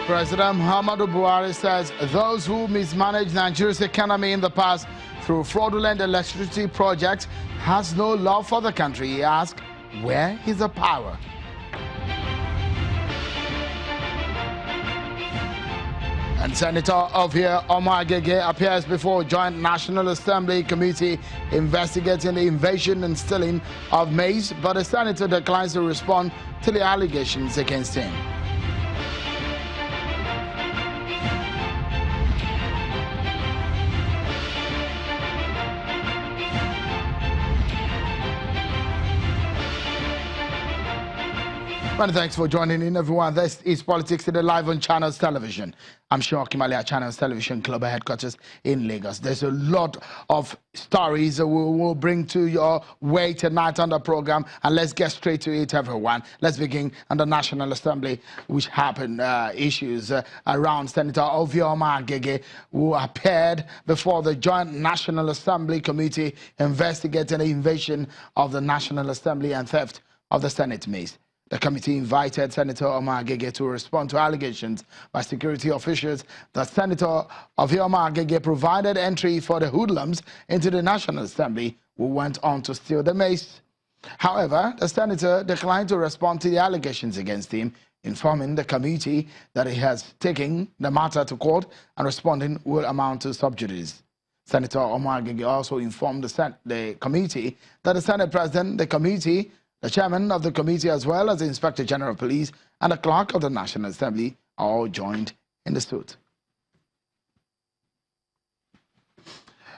President Muhammadu Buhari says those who mismanaged Nigeria's economy in the past through fraudulent electricity projects has no love for the country. He asked, where is the power? And Senator Ovia Omagege appears before Joint National Assembly Committee investigating the invasion and stealing of Mace, but the senator declines to respond to the allegations against him. Many thanks for joining in, everyone. This is Politics Today live on Channels Television. I'm sure Kimalia Channels Television Global Headquarters in Lagos. There's a lot of stories that we will bring to your way tonight on the program. And let's get straight to it, everyone. Let's begin on the National Assembly, which happened issues around Senator Ovia Omagege, who appeared before the Joint National Assembly Committee investigating the invasion of the National Assembly and theft of the Senate Mace. The committee invited Senator Omagege to respond to allegations by security officials that Senator Ovia Omagege provided entry for the hoodlums into the National Assembly who went on to steal the mace. However, the senator declined to respond to the allegations against him, informing the committee that he has taken the matter to court and responding will amount to sub judice. Senator Omagege also informed the committee that the Senate President, the committee, the chairman of the committee, as well as the Inspector General of Police and the clerk of the National Assembly are all joined in the suit.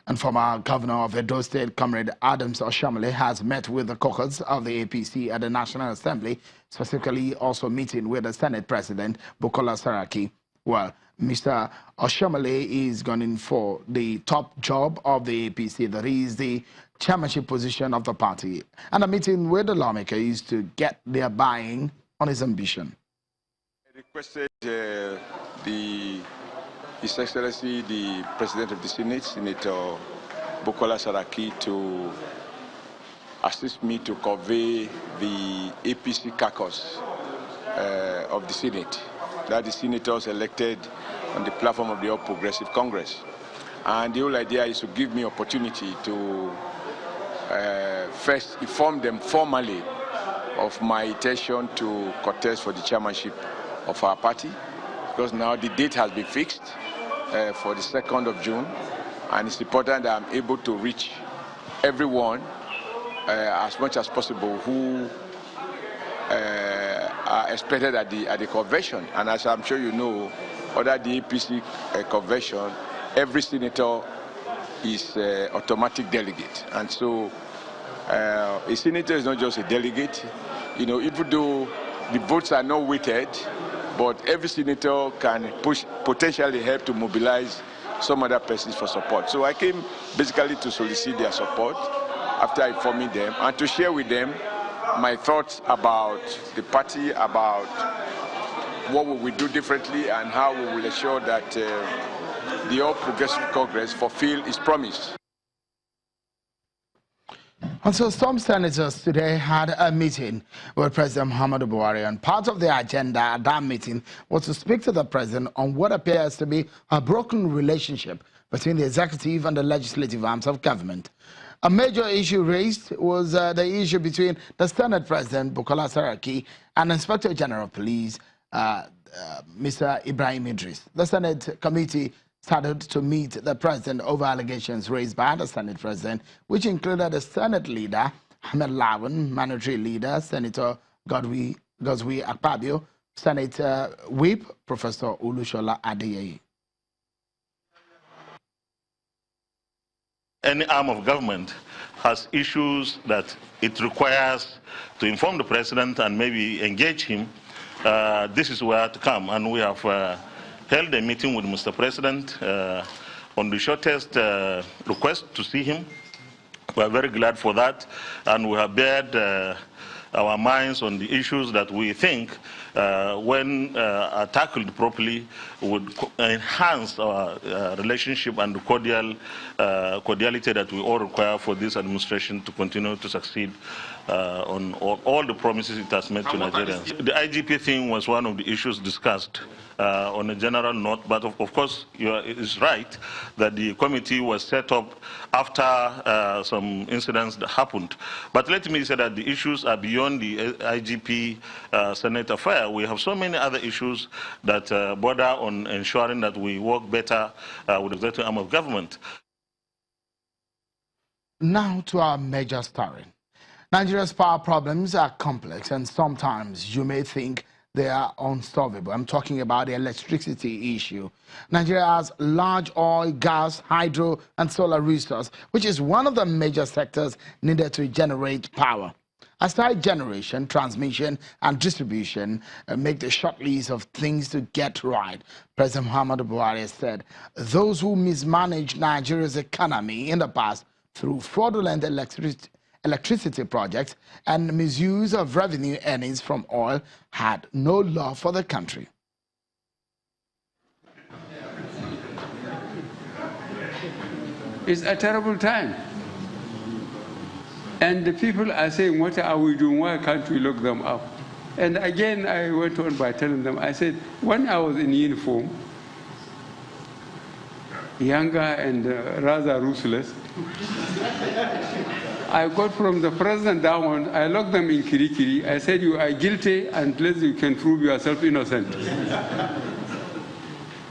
And former Governor of Edo State, Comrade Adams Oshiomhole, has met with the caucus of the APC at the National Assembly, specifically also meeting with the Senate President, Bukola Saraki. Well, Mr. Oshiomhole is gunning for the top job of the APC, that is the chairmanship position of the party. And a meeting with the lawmaker is to get their buy-in on his ambition. I requested His Excellency, the President of the Senate, Senator Bukola Saraki, to assist me to convey the APC caucus of the Senate, that the senators elected on the platform of the All Progressive Congress. And the whole idea is to give me opportunity to first inform them formally of my intention to contest for the chairmanship of our party, because now the date has been fixed for the 2nd of June, and it's important that I'm able to reach everyone as much as possible who are expected at the convention. And as I'm sure you know, under the APC convention, every senator is automatic delegate, and so a senator is not just a delegate. You know, even though the votes are not weighted, but every senator can potentially help to mobilize some other persons for support. So I came basically to solicit their support after informing them and to share with them my thoughts about the party, about what we will do differently and how we will ensure that the All Progressive Congress fulfill its promise. And so some senators today had a meeting with President Muhammadu Buhari, and part of the agenda at that meeting was to speak to the president on what appears to be a broken relationship between the executive and the legislative arms of government. A major issue raised was the issue between the Senate President, Bukola Saraki, and Inspector General of Police, Mr. Ibrahim Idris. The Senate committee started to meet the president over allegations raised by the Senate President, which included the Senate leader, Ahmed Lawan, Monetary Leader, Senator Godwi Akpabio, Senate Whip, Professor Olushola Adeyeye. Any arm of government has issues that it requires to inform the president and maybe engage him. This is where to come, and we have held a meeting with Mr. President on the shortest request to see him. We are very glad for that, and we have bared our minds on the issues that we think, when tackled properly, would enhance our relationship and the cordiality that we all require for this administration to continue to succeed on all the promises it has made to Nigerians. The IGP thing was one of the issues discussed on a general note, but of course, it is right that the committee was set up after some incidents that happened. But let me say that the issues are beyond the IGP Senate affair. We have so many other issues that border on ensuring that we work better with the executive arm of government. Now to our major story. Nigeria's power problems are complex, and sometimes you may think they are unsolvable. I'm talking about the electricity issue. Nigeria has large oil, gas, hydro, and solar resources, which is one of the major sectors needed to generate power. Aside generation, transmission, and distribution make the short list of things to get right. President Muhammadu Buhari said those who mismanaged Nigeria's economy in the past through fraudulent electricity projects and misuse of revenue earnings from oil had no love for the country. It's a terrible time. And the people are saying, what are we doing? Why can't we lock them up? And again, I went on by telling them, I said, when I was in uniform, younger and rather ruthless, I got from the president down, I locked them in Kirikiri. I said, you are guilty unless you can prove yourself innocent.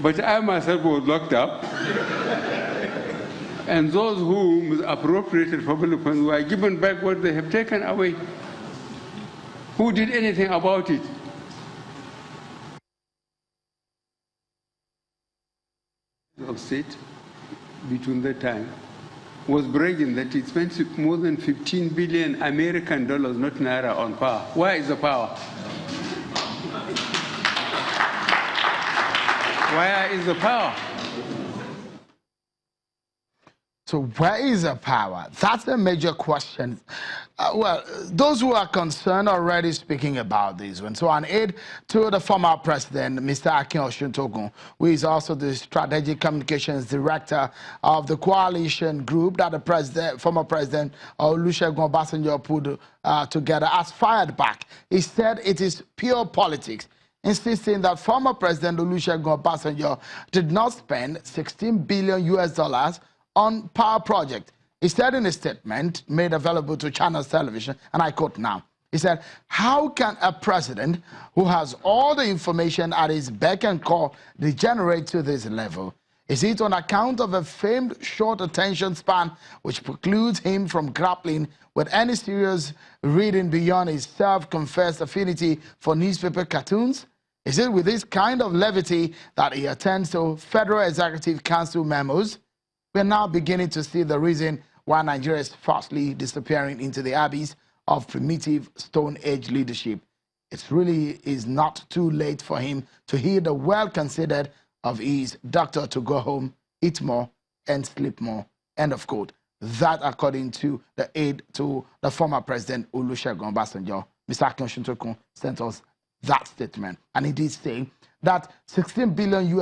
But I myself was locked up. And those who appropriated public funds were given back what they have taken away. Who did anything about it? Of state between that time was bragging that it spent more than 15 billion American dollars, not naira, on power. Where is the power? Where is the power? So where is the power? That's a major question. Well, those who are concerned are already speaking about this one. So an aide to the former president, Mr. Akin Oshuntogun, who is also the strategic communications director of the coalition group that the former president Olusegun Obasanjo put together, has fired back. He said it is pure politics, insisting that former President Olusegun Obasanjo did not spend $16 billion on power project. He said in a statement made available to Channels Television, and I quote now, he said, how can a president who has all the information at his beck and call degenerate to this level? Is it on account of a famed short attention span which precludes him from grappling with any serious reading beyond his self-confessed affinity for newspaper cartoons? Is it with this kind of levity that he attends to Federal Executive Council memos? We're now beginning to see the reason why Nigeria is fastly disappearing into the abyss of primitive Stone Age leadership. It really is not too late for him to hear the well-considered of his doctor to go home, eat more, and sleep more. End of quote. That according to the aide to the former president Olusegun Obasanjo. Mr. Akin Oshuntogun sent us that statement. And he did say that $16 billion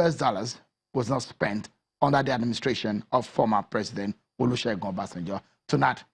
was not spent under the administration of former President Olusegun Obasanjo. Tonight,